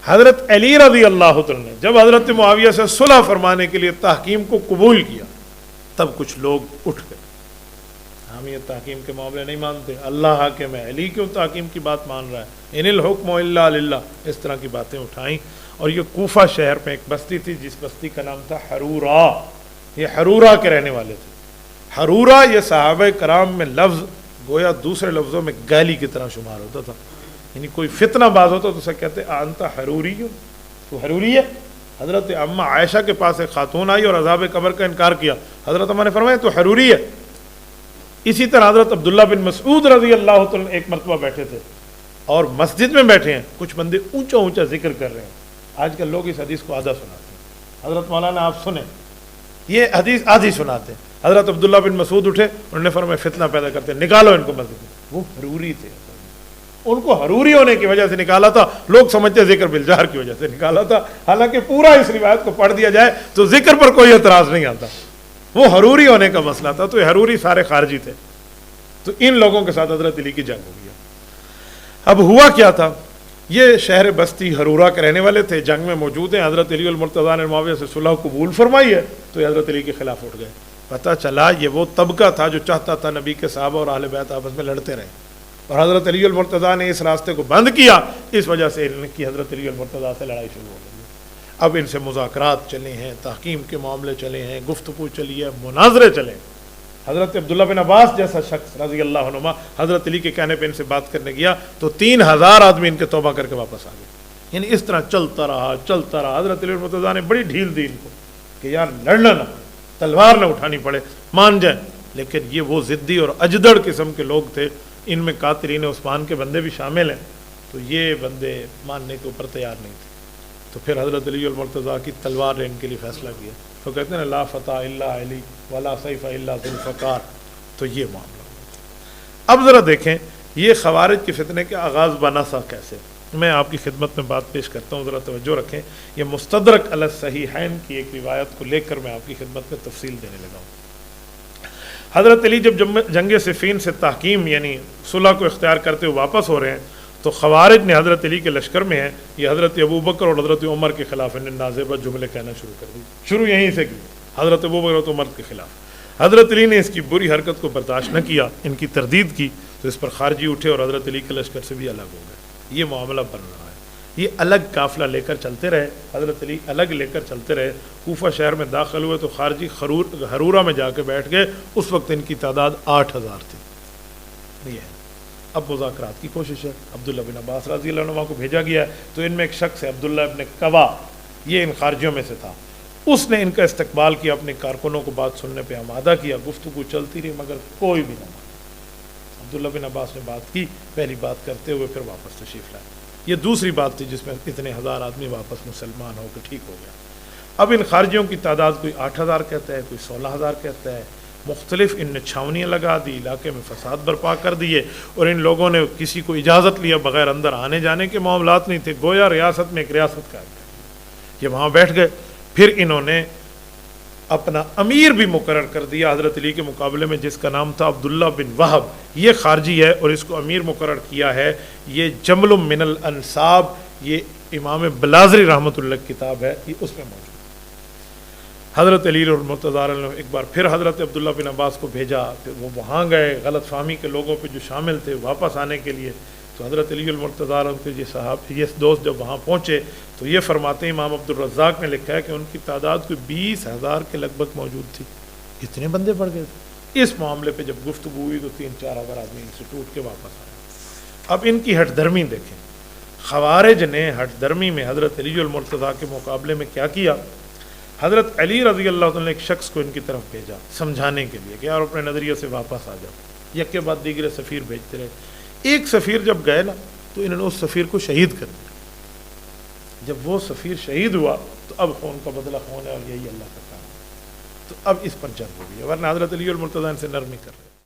حضرت علی رضی اللہ عنہ نے جب حضرت معاویہ سے صلح فرمانے کے لیے تحکیم کو قبول کیا تب کچھ لوگ اٹھ گئے، ہم یہ تحکیم کے معاملے نہیں مانتے، اللہ حاکم ہے، علی کیوں تحکیم کی بات مان رہا ہے، ان الحکم الا للہ، اس طرح کی باتیں اٹھائیں. اور یہ کوفہ شہر میں ایک بستی تھی جس بستی کا نام تھا حرورا، یہ حرورا کے رہنے والے تھے. حرورا یہ صحابہ کرام میں لفظ گویا دوسرے لفظوں میں گالی کی طرح شمار ہوتا تھا، یعنی کوئی فتنہ باز ہوتا تو اسے کہتے انت حروری، تو حروری ہے. حضرت اماں عائشہ کے پاس ایک خاتون آئی اور عذاب قبر کا انکار کیا، حضرت اماں نے فرمایا تو حروری ہے. اسی طرح حضرت عبداللہ بن مسعود رضی اللہ عنہ ایک مرتبہ بیٹھے تھے اور مسجد میں بیٹھے ہیں، کچھ بندے اونچا اونچا ذکر کر رہے ہیں. آج کل لوگ اس حدیث کو آدھا سناتے ہیں، حضرت مولانا آپ سنیں یہ حدیث آدھی سناتے ہیں. حضرت عبداللہ بن مسعود اٹھے، انہوں نے فرمایا فتنہ پیدا کرتے ہیں، نکالو ان کو مسجد میں. وہ حروری تھے، ان کو حروری ہونے کی وجہ سے نکالا تھا، لوگ سمجھتے ذکر بالجہر کی وجہ سے نکالا تھا، حالانکہ پورا اس روایت کو پڑھ دیا جائے تو ذکر پر کوئی اعتراض نہیں آتا، وہ حروری ہونے کا مسئلہ تھا. تو یہ حروری سارے خارجی تھے، تو ان لوگوں کے ساتھ حضرت علی کی جنگ ہو گیا. اب ہوا کیا تھا، یہ شہر بستی حرورا کے رہنے والے تھے، جنگ میں موجود ہیں. حضرت علی المرتضیٰ نے معاویہ سے صلح قبول فرمائی ہے تو یہ حضرت علی کے خلاف اٹھ گئے. پتہ چلا یہ وہ طبقہ تھا جو چاہتا تھا نبی کے صحابہ اور اہل بیت آپس میں لڑتے رہیں، اور حضرت علی المرتضیٰ نے اس راستے کو بند کیا، اس وجہ سے ان کی حضرت علی المرتضیٰ سے لڑائی شروع ہو گئی. اب ان سے مذاکرات چلے ہیں، تحکیم کے معاملے چلے ہیں، گفتگو چلی ہے، مناظرے چلے. حضرت عبداللہ بن عباس جیسا شخص رضی اللہ عنہما حضرت علی کے کہنے پہ ان سے بات کرنے گیا تو 3000 آدمی ان کے توبہ کر کے واپس آ گئے. یعنی اس طرح چلتا رہا. حضرت علی المرتضیٰ نے بڑی ڈھیل دی ان کو کہ یار لڑنا نہ، تلوار نہ اٹھانی پڑے، مان جائیں. لیکن یہ وہ ضدی اور اجدڑ قسم کے لوگ تھے، ان میں قاتلین عثمان کے بندے بھی شامل ہیں، تو یہ بندے ماننے کے اوپر تیار نہیں تھے. تو پھر حضرت علی المرتضیٰ کی تلوار نے ان کے لیے فیصلہ کیا. تو کہتے ہیں لا فتح الا علی ولا سیف الا ذوالفقار. تو یہ معاملہ. اب ذرا دیکھیں یہ خوارج کے فتنے کے آغاز بنا سا کیسے. میں آپ کی خدمت میں بات پیش کرتا ہوں، ذرا توجہ رکھیں. یہ مستدرک علی الصحیحین کی ایک روایت کو لے کر میں آپ کی خدمت میں تفصیل دینے لگا ہوں. حضرت علی جب جنگ صفین سے تحکیم یعنی صلح کو اختیار کرتے ہوئے واپس ہو رہے ہیں تو خوارج نے حضرت علی کے لشکر میں ہیں یہ حضرت ابوبکر اور حضرت عمر کے خلاف انہیں نازیبہ جملے کہنا شروع کر دی. شروع یہیں سے کی، حضرت ابوبکر اور عمر کے خلاف. حضرت علی نے اس کی بری حرکت کو برداشت نہ کیا، ان کی تردید کی، تو اس پر خارجی اٹھے اور حضرت علی کے لشکر سے بھی الگ ہو گئے. یہ معاملہ بن رہا ہے. یہ الگ قافلہ لے کر چلتے رہے، حضرت علی الگ لے کر چلتے رہے. کوفہ شہر میں داخل ہوئے تو خارجی حرورہ میں جا کے بیٹھ گئے. اس وقت ان کی تعداد 8000 تھی. یہ ہے. اب مذاکرات کی کوشش ہے. عبداللہ بن عباس رضی اللہ عنہ کو بھیجا گیا ہے. تو ان میں ایک شخص ہے عبداللہ ابن قوا، یہ ان خارجیوں میں سے تھا. اس نے ان کا استقبال کیا، اپنے کارکنوں کو بات سننے پہ آمادہ کیا. گفتگو چلتی رہی مگر کوئی بھی نہ مانا. عبداللہ بن عباس نے بات کی، پہلی بات کرتے ہوئے پھر واپس تشریف لائے. یہ دوسری بات تھی جس میں اتنے 1000 آدمی واپس مسلمان ہو کے ٹھیک ہو گیا. اب ان خارجیوں کی تعداد کوئی 8000 کہتا ہے، کوئی 16000 کہتا ہے. مختلف ان نے چھاونیاں لگا دی، علاقے میں فساد برپا کر دیے، اور ان لوگوں نے کسی کو اجازت لیا بغیر اندر آنے جانے کے معاملات نہیں تھے. گویا ریاست میں ایک ریاست کا یہ وہاں بیٹھ گئے. پھر انہوں نے اپنا امیر بھی مقرر کر دیا حضرت علی کے مقابلے میں، جس کا نام تھا عبداللہ بن وہب. یہ خارجی ہے اور اس کو امیر مقرر کیا ہے. یہ جمل من الانصاب، یہ امام بلازری رحمۃ اللہ کی کتاب ہے، یہ اس میں موجود. حضرت علی المرتضیٰ نے ایک بار پھر حضرت عبداللہ بن عباس کو بھیجا. پھر وہ وہاں گئے، غلط فہمی کے لوگوں پہ جو شامل تھے واپس آنے کے لیے. تو حضرت علی المرتضیٰ کے یہ دوست جب وہاں پہنچے تو یہ فرماتے ہیں، امام عبد الرزاق نے لکھا ہے کہ ان کی تعداد کوئی 20000 کے لگ بھگ موجود تھی. اتنے بندے بڑھ گئے تھے. اس معاملے پہ جب گفتگو ہوئی تو 3-4 ہزار آدمی ان سے ٹوٹ کے واپس آئے. اب ان کی ہٹ درمی دیکھیں. خوارج نے ہٹ درمی میں حضرت علی المرتضیٰ کے مقابلے میں کیا کیا. حضرت علی رضی اللہ عنہ نے ایک شخص کو ان کی طرف بھیجا سمجھانے کے لیے کہ یار اپنے نظریے سے واپس آ جاؤ. یک کے بعد دیگر سفیر بھیجتے رہے. ایک سفیر جب گئے نا تو انہوں نے اس سفیر کو شہید کر دیا. جب وہ سفیر شہید ہوا تو اب خون کا بدلہ خون ہے اور یہی اللہ کا کام ہے. تو اب اس پر جنگ ہو گئی، ورنہ حضرت علی المرتضیٰ ان سے نرمی کر رہے.